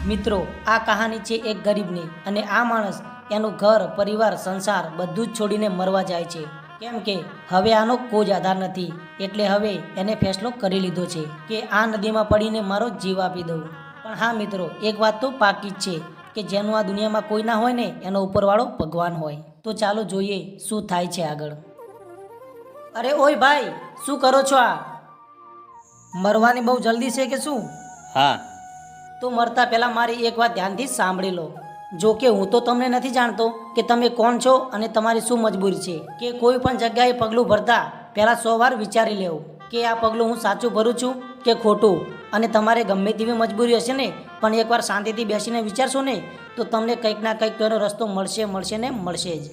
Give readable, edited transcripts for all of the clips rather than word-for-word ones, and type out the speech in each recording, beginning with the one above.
મિત્રો, આ કહાની છે એક ગરીબની અને આ માણસ એનું ઘર પરિવાર સંસાર બધું જ છોડીને મરવા જાય છે, કેમ કે હવે આનો કોઈ જ આધાર નથી. એટલે હવે એને ફેસલો કરી લીધો છે કે આ નદીમાં પડીને મારો જીવ આપી દઉં. પણ હા મિત્રો, એક વાત તો પાકી જ છે કે જેનું આ દુનિયામાં કોઈ ના હોય ને એનો ઉપરવાળો ભગવાન હોય. તો ચાલો જોઈએ શું થાય છે આગળ. અરે ઓય ભાઈ, શું કરો છો? આ મરવાની બહુ જલ્દી છે કે શું? હા. તો મરતા પહેલાં મારી એક વાત ધ્યાનથી સાંભળી લો. જો કે હું તો તમને નથી જાણતો કે તમે કોણ છો અને તમારી શું મજબૂરી છે, કે કોઈ પણ જગ્યાએ પગલું ભરતા પહેલાં 100 વાર વિચારી લેવું કે આ પગલું હું સાચું ભરું છું કે ખોટું. અને તમારે ગમે તેવી મજબૂરી હશે ને, પણ એકવાર શાંતિથી બેસીને વિચારશો ને તો તમને કંઈક ના કંઈક તેનો રસ્તો મળશે ને મળશે જ.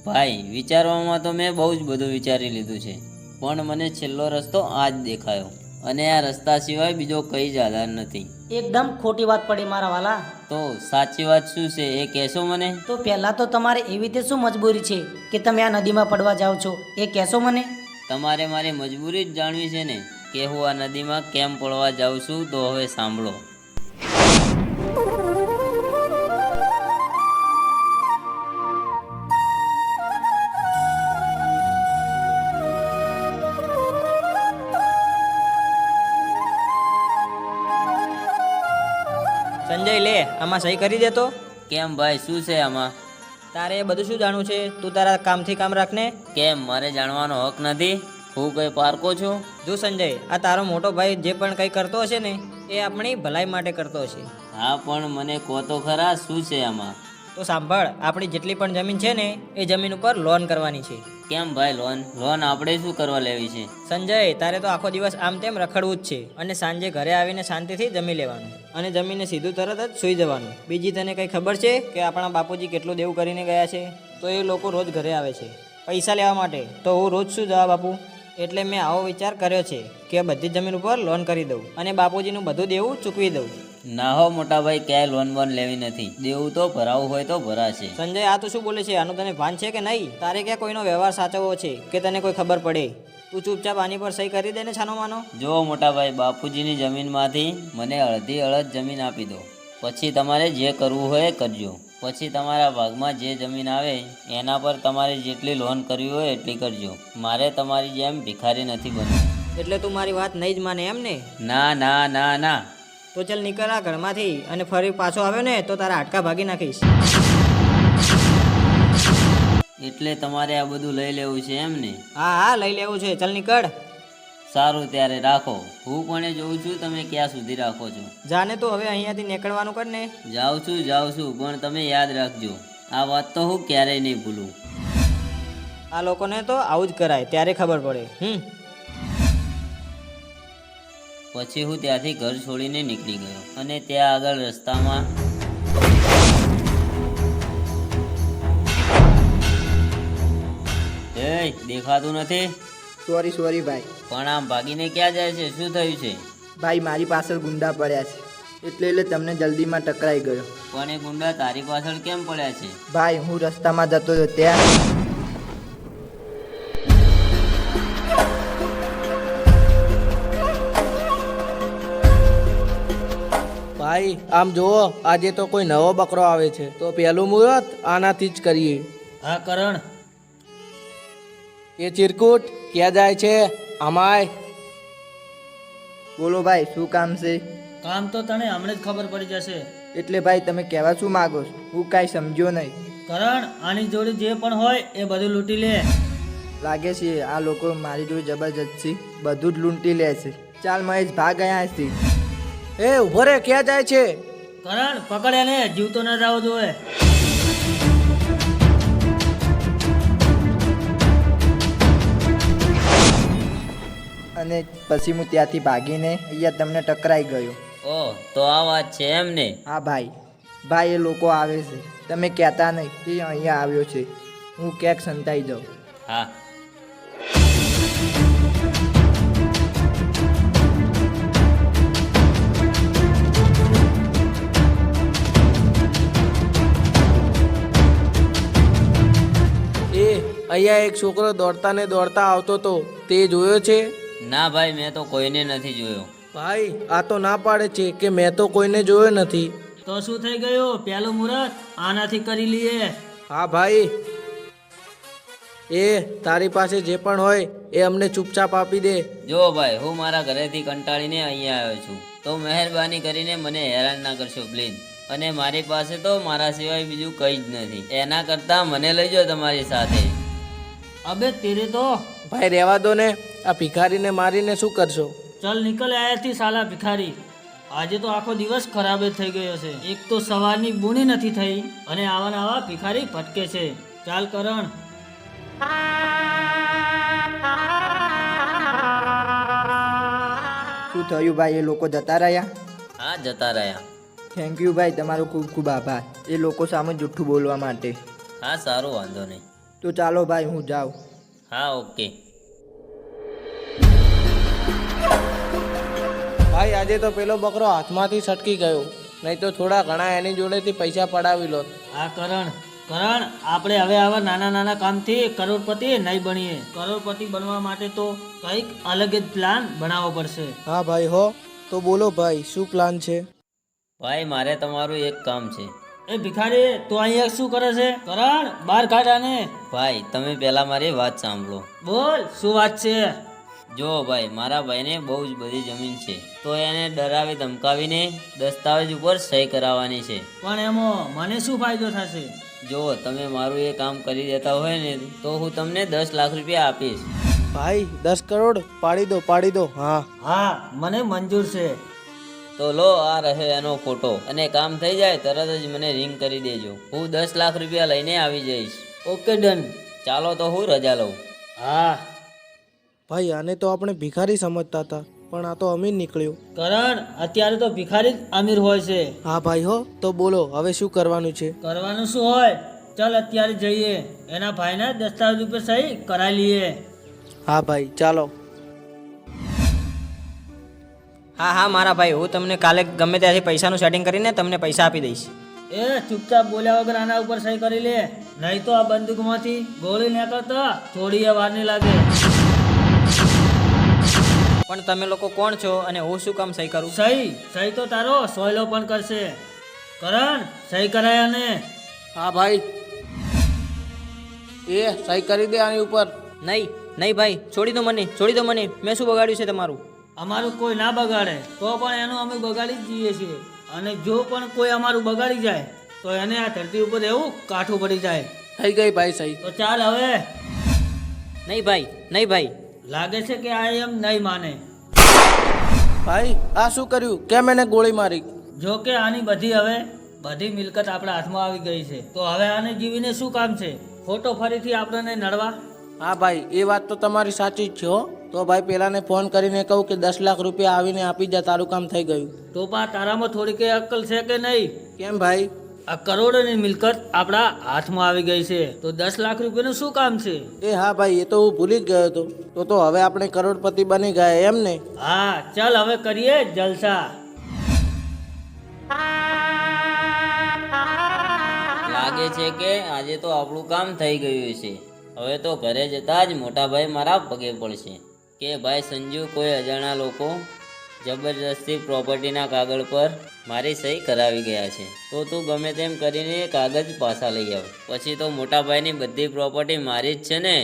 ભાઈ, વિચારવામાં તો મેં બહુ જ બધું વિચારી લીધું છે, પણ મને છેલ્લો રસ્તો આ જ દેખાયો અને આ રસ્તા સિવાય બીજો કંઈ જ આધાર નથી. એકદમ ખોટી વાત પડી મારા વાલા. તો સાચી વાત શું છે એ કહેશો મને? તો પહેલાં તો તમારે એવી તે શું મજબૂરી છે કે તમે આ નદીમાં પડવા જાઓ છો, એ કહેશો મને? તમારે મારી મજબૂરી જ જાણવી છે ને, કે હું આ નદીમાં કેમ પડવા જાઉં છું? તો હવે સાંભળો. સંજય, લે આમાં સહી કરી દે તો. કેમ ભાઈ, શું છે આમાં? તારે એ બધું શું જાણવું છે? તું તારા કામથી કામ રાખને. કેમ, મારે જાણવાનો હક નથી? હું કંઈ પારકો છું? જો સંજય, આ તારો મોટો ભાઈ જે પણ કંઈ કરતો હશે ને એ આપણી ભલાઈ માટે કરતો હશે. હા, પણ મને કહો તો ખરા, શું છે આમાં? તો સાંભળ, આપણી જેટલી પણ જમીન છે ને એ જમીન ઉપર લોન કરવાની છે. કેમ ભાઈ, લોન આપણે શું કરવા લેવી છે? સંજય, તારે તો આખો દિવસ આમ તેમ રખડવું જ છે અને સાંજે ઘરે આવીને શાંતિથી જમી લેવાનું અને જમીને સીધું તરત જ સૂઈ જવાનું. બીજી તને કંઈ ખબર છે કે આપણા બાપુજી કેટલું દેવું કરીને ગયા છે? તો એ લોકો રોજ ઘરે આવે છે પૈસા લેવા માટે. તો હું રોજ શું જવાબ આપું? એટલે મેં આવો વિચાર કર્યો છે કે બધી જમીન ઉપર લોન કરી દઉં અને બાપુજીનું બધું દેવું ચૂકવી દઉં. ના હો મોટા ભાઈ, ક્યાંય લોન બોન લેવી નથી. દેવું તો ભરાવું હોય તો ભરાશે. સંજય, આ તો શું બોલે છે? આનું તને ભાન છે કે નહીં? તારે ક્યાં કોઈનો વ્યવહાર સાચવવો છે કે તને કોઈ ખબર પડે? તું ચૂપચાપ આની પર સહી કરી દે ને, છાનો માનો. જો મોટા ભાઈ, બાપુજીની જમીનમાંથી મને અડધી અડધ જમીન આપી દો, પછી તમારે જે કરવું હોય એ કરજો. પછી તમારા ભાગમાં જે જમીન આવે એના પર તમારે જેટલી લોન કરવી હોય એટલી કરજો. મારે તમારી જેમ ભિખારી નથી બનવું. એટલે તું મારી વાત નહીં જ માને એમ ને? ના ના ના ના. તો ચાલ નીકળ આ ઘરમાંથી, અને ફરી પાછો આવ્યો ને તો તારા હાડકા ભાગી નાખીશ. એટલે તમારે આ બધું લઈ લેવું છે એમ ને? હા હા, લઈ લેવું છે. ચાલ નીકળ. સારું, ત્યારે રાખો. હું પણ એ જોઉં છું તમે ક્યાં સુધી રાખો છો. જાને તું હવે અહીંયાથી નીકળવાનું કર ને. જાઉં છું, પણ તમે યાદ રાખજો, આ વાત તો હું ક્યારેય નહીં ભૂલું. આ લોકોને તો આવું જ કરાય, ત્યારે ખબર પડે. પછી હું ત્યાંથી ઘર છોડીને નીકળી ગયો અને ત્યાં આગળ રસ્તામાં દેખાતું નથી. સોરી ભાઈ. પણ આમ ભાગીને ક્યાં જાય છે? શું થયું છે? ભાઈ, મારી પાછળ ગુંડા પડ્યા છે એટલે તમને જલ્દીમાં ટકરાઈ ગયો. પણ એ ગુંડા તારી પાછળ કેમ પડ્યા છે? ભાઈ, હું રસ્તામાં જતો હતો ત્યાં ભાઈ આમ જુઓ, આજે તો કોઈ નવો બકરો આવે છે, તો પહેલું મુહૂર્ત આનાથી જ કરીએ. હા કરણ. એ ચિરકુટ ક્યાં જાય છે? અમાય. બોલો ભાઈ, શું કામ છે? કામ તો તને હમણાં જ ખબર પડી જશે. એટલે ભાઈ, તમે કહેવા શું માગો છો? હું કાંઈ સમજ્યો નહીં. કરણ, આની જોડે જે પણ હોય એ બધું લૂંટી લે. લાગે છે આ લોકો મારી જોડે જબરજસ્ત છે, બધું જ લૂંટી લે છે. ચાલ મહેશ, ભાગ અહીંયાથી. એ ઉભો રે, ક્યાં જાય છે? કરણ, પકડ એને, જીવતો ન જાવો જોઈએ. અને પછી હું ત્યાંથી ભાગીને અહીંયા તમને ટકરાઈ ગયો. ઓહ, તો આ વાત છે એમ ને? હા ભાઈ, એ લોકો આવે છે, તમે કહેતા નહીં એ અહીંયા આવ્યો છે. હું ક્યાંક સંતાઈ જાઉં. હા. અહીંયા એક છોકરો દોડતા ને દોડતા આવતો તો, તે જોયો છે? ના ભાઈ, મેં તો કોઈને નથી જોયો. ભાઈ, આ તો ના પાડે છે કે મેં તો કોઈને જોયો નથી. તો શું થઈ ગયું? પહેલું મુહૂર્ત આનાથી કરી લઈએ. હા ભાઈ, એ તારી પાસે જે પણ હોય એ અમને ચૂપચાપ આપી દે. જો ભાઈ, હું મારા ઘરેથી કંટાળીને અહીંયા આવ્યો છું, તો મહેરબાની કરીને મને હેરાન ના કરશો પ્લીઝ. અને મારી પાસે તો મારા સિવાય બીજું કંઈ જ નથી. એના કરતાં મને લઈ જાઓ તમારી સાથે. અબે તેરે તો ભાઈ રહેવા દો ને, આ ભિખારીને મારીને શું કરશો? ચલ નીકળ આયાથી સાલા ભિખારી. આજે તો આખો દિવસ ખરાબ જ થઈ ગયો છે. એક તો સવારની બુણી નથી થઈ અને આવા ને આવા ભિખારી ભટકે છે. ચાલ કરણ. શું થયું ભાઈ? એ લોકો જતા રહ્યા? હા, જતા રહ્યા. થેન્ક યુ ભાઈ, તમારો ખૂબ ખૂબ આભાર એ લોકો સામે જુઠ્ઠું બોલવા માટે. હા, સારું, વાંધો નહીં. તો ચાલો ભાઈ, હું જાઉં. હા, ઓકે. ભાઈ આજે તો પેલો બકરો હાથમાંથી છટકી ગયો, નહીં તો થોડા ઘણા એની જોડેથી પૈસા પડાવી લો. આ કરણ, આપણે હવે આવા નાના નાના કામથી કરોડપતિ નહીં બનીએ. કરોડપતિ બનવા માટે તો કંઈક અલગ જ પ્લાન બનાવવો પડશે. હા ભાઈ હો, તો બોલો ભાઈ, શું પ્લાન છે? ભાઈ, મારે તમારું એક કામ છે. એ ભિખારી, તું અહીંયા શું કરે છે? કરણ, બહાર કાઢ આને. ભાઈ, તમે પહેલાં મારી વાત સાંભળો. બોલ, શું વાત છે? જો ભાઈ, મારા ભાઈને બહુ જ બધી જમીન છે, તો એને ડરાવી ધમકાવીને દસ્તાવેજ ઉપર સહી કરાવવાની છે. પણ એમાં મને શું ફાયદો થશે? જો તમે મારું એ કામ કરી દેતા હોય ને, તો હું તમને 10 લાખ રૂપિયા આપીશ. ભાઈ 10 કરોડ પાડી દો. હા હા, મને મંજૂર છે. તો લો, આ રહ્યો એનો ફોટો, અને કામ થઈ જાય તરત જ મને રિંગ કરી દેજો. હું 10 લાખ રૂપિયા લઈને આવી જઈશ. Okay, done. ચાલો તો હું રજા લઉં. હા ભાઈ, આને તો આપણે ભિખારી સમજતા હતા, પણ આ તો અમીર નીકળ્યો. કરણ, અત્યારે તો ભિખારી જ અમીર હોય છે. હા ભાઈ હો, તો બોલો હવે શું કરવાનું છે? કરવાનું શું હોય? ચાલ અત્યારે જઈએ, એના ભાઈના દસ્તાવેજ ઉપર સહી કરાવી લઈએ. હા ભાઈ, ચાલો. હા મારા ભાઈ, હું તમને કાલે ગમે ત્યાંથી પૈસાનું સેટિંગ કરીને તમને પૈસા આપી દઈશ. એ ચૂપચાપ બોલ્યા વગર આના ઉપર સહી કરી લે, નહીં તો આ બંદૂકમાંથી ગોળી નીકળતા થોડી વાર નહીં લાગે. પણ તમે લોકો કોણ છો અને હું શું કામ સહી કરું? સહી તો તારો સોયલો પણ કરશે. કરણ, સહી કરાયા ને? હા ભાઈ, એ સહી કરી દે આની ઉપર. નહીં ભાઈ, છોડી દો મને. મેં શું બગાડ્યું છે તમારું? અમારું કોઈ ના બગાડે તો પણ એનું અમે બગાડી જ જઈએ છીએ, અને જો પણ કોઈ અમારું બગાડી જાય તો એને આ ધરતી ઉપર એવું કાઠું પડી જાય. થઈ ગઈ ભાઈ સહી. તો ચાલ હવે. નહીં ભાઈ. લાગે છે કે આ એમ નહીં માને. ભાઈ આ શું કર્યું? કેમ એને ગોળી મારી? જો કે આની બધી મિલકત આપણા હાથમાં આવી ગઈ છે, તો હવે આને જીવીને શું કામ છે? ખોટો ફરીથી આપણને નડવા. હા ભાઈ, એ વાત તો તમારી સાચી જ છે હો. તો ભાઈ પેલાને ફોન કરીને કહું કે 10 લાખ રૂપિયા આવીને આપી જા, તારું કામ થઈ ગયું. તો પા તારામાં થોડી કઈ અક્કલ છે કે નહીં? કેમ ભાઈ? આ કરોડોની મિલકત આપણા હાથમાં આવી ગઈ છે, તો 10 લાખ રૂપિયાનું શું કામ છે? એ હા ભાઈ, એ તો હું ભૂલી જ ગયો હતો. તો હવે આપણે કરોડપતિ બની ગયા એમ ને? હા, ચાલ હવે કરીએ જલસા. લાગે છે કે આજે તો આપણું કામ થઈ ગયું છે. હવે તો ઘરે જતા જ મોટા ભાઈ મારા પગે પડશે કે ભાઈ સંજુ, કોઈ અજાણ્યા લોકો જબરજસ્તી પ્રોપર્ટીના કાગળ પર મારી સહી કરાવી ગયા છે, તો તું ગમે તેમ કરીને એ કાગળ પાછા લઈ આવ. પછી તો મોટા ભાઈની બધી પ્રોપર્ટી મારી જ છે ને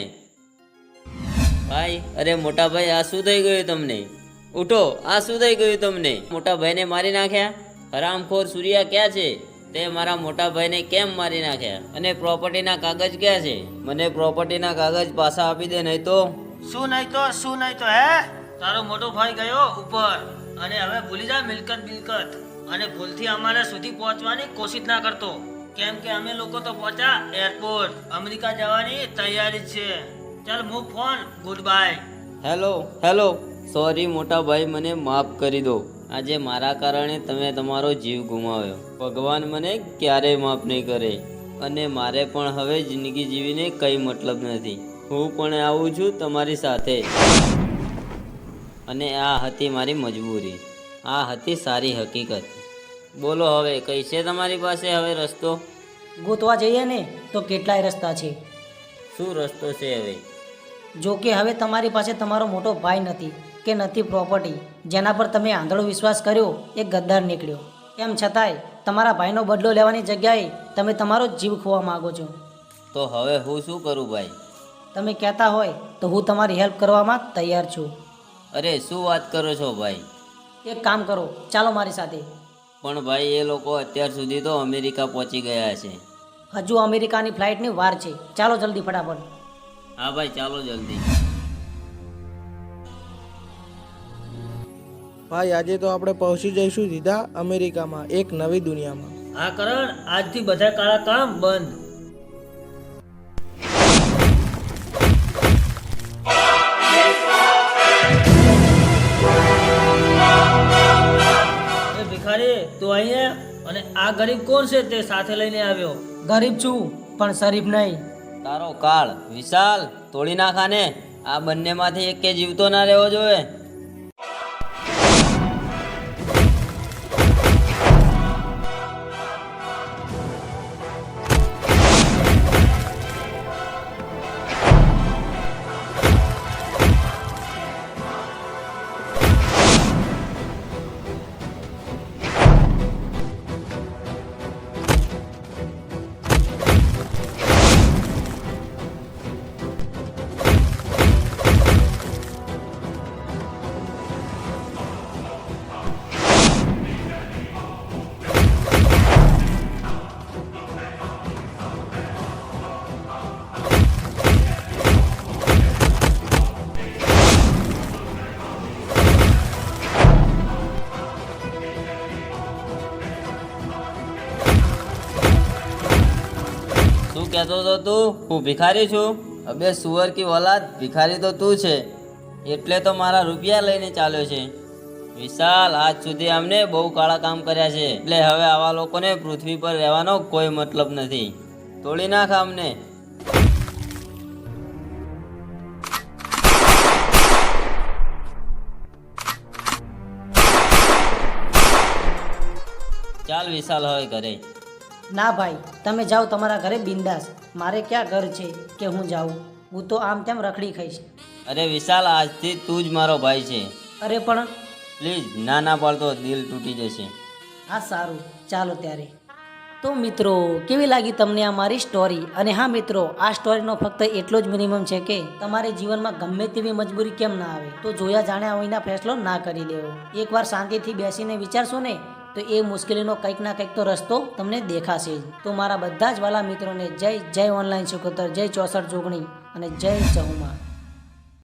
ભાઈ. અરે મોટા ભાઈ, આ શું થઈ ગયું તમને? ઉઠો, આ શું થઈ ગયું તમને? મોટા ભાઈને મારી નાખ્યા? હરામખોર સૂર્યા ક્યાં છે? તે મારા મોટા ભાઈને કેમ મારી નાખ્યા? અને પ્રોપર્ટીના કાગળ ક્યાં છે? મને પ્રોપર્ટીના કાગળ પાછા આપી દે, નહીં તો. શું નહીં તો હે? તારો મોટો ભાઈ ગયો ઉપર, અને હવે ભૂલી જા મિલકત, અને ભૂલથી અમારા સુધી પહોંચવાની કોશિશ ના કરતો, કેમ કે અમે લોકો તો પહોંચ્યા એરપોર્ટ. અમેરિકા જવાની તૈયારી છે. ચાલ મૂક phone, good bye. Hello. Sorry મોટા ભાઈ, મને માફ કરી દો. આજે મારા કારણે તમે તમારો જીવ ગુમાવ્યો. ભગવાન મને ક્યારેય માફ નહીં કરે, અને મારે પણ હવે જિંદગી જીવીને કંઈ મતલબ નથી. હું પણ આવું છું તમારી સાથે, અને આ હતી મારી મજબૂરી, આ હતી સારી હકીકત. બોલો હવે કઈ છે તમારી પાસે હવે રસ્તો? ગોતવા જઈએ ને તો કેટલાય રસ્તા છે. શું રસ્તો છે હવે? જો કે હવે તમારી પાસે તમારો મોટો ભાઈ નથી કે નથી પ્રોપર્ટી. જેના પર તમે આંધળો વિશ્વાસ કર્યો એ ગદ્દાર નીકળ્યો. તેમ છતાંય તમારા ભાઈનો બદલો લેવાની જગ્યાએ તમે તમારો જીવ ખોવા માગો છો. તો હવે હું શું કરું ભાઈ? તમે કહેતા હોય તો હું તમારી હેલ્પ કરવામાં તૈયાર છું. અરે શું વાત કરો છો ભાઈ? એક કામ કરો, ચાલો મારી સાથે. પણ ભાઈ એ લોકો અત્યાર સુધી તો અમેરિકા પહોંચી ગયા છે. હજુ અમેરિકાની ફ્લાઇટની વાર છે. ચાલો જલ્દી ફટાફટ. હા ભાઈ ચાલો જલ્દી. ભાઈ આજે તો આપણે પહોંચી જઈશું સીધા અમેરિકામાં, એક નવી દુનિયામાં. હા કરણ, આજથી બધા કાળા કામ બંધ. એ ભિખારી, તું અહીંયા અને આ ગરીબ કોણ છે તે સાથે લઈને આવ્યો? ગરીબ છું પણ શરીફ નહીં. તારો કાળ વિશાલ તોડી નાખાને. આ બંનેમાંથી એક કે જીવતો ના રહેવો જોઈએ. શું કહેતો હતો તું? હું ભિખારી છું? અબે સુઅર કી ઓલાદ, ભિખારી તો તું છે. એટલે તો મારા રૂપિયા લઈને ચાલ્યો છે. વિશાલ, આજ સુધી અમને બહુ કાળા કામ કર્યા છે, એટલે હવે આવા લોકોને પૃથ્વી પર રહેવાનો કોઈ મતલબ નથી. તોડી નાખ અમને. ચાલ વિશાલ હવે ઘરે. ના ભાઈ, તમે જાઓ તમારા ઘરે બિંદાસ. મારે ક્યાં ઘર છે કે હું જાઉં? હું તો આમ તેમ રખડી ખાઈશ. અરે વિશાલ, આજથી તું જ મારો ભાઈ છે. અરે પણ પ્લીઝ ના ના પાડતો દિલ તૂટી જશે. હા સારું, ચાલો ત્યારે. તો મિત્રો, કેવી લાગી તમને આ મારી સ્ટોરી? અને હા મિત્રો, આ સ્ટોરીનો ફક્ત એટલો જ મિનિમમ છે કે તમારે જીવનમાં ગમે તેવી મજબૂરી કેમ ના આવે તો જોયા જાણ્યા વિના ફેસલો ના કરી લેવો. એકવાર શાંતિથી બેસીને વિચારશો ને તો એ મુશ્કેલીનો કંઈક ના કંઈક તો રસ્તો તમને દેખાશે જ. તો મારા બધા જ વાલા મિત્રોને જય જય ઓનલાઈન શીખોતર, જય 64 જોગણી અને જય ચહુમા.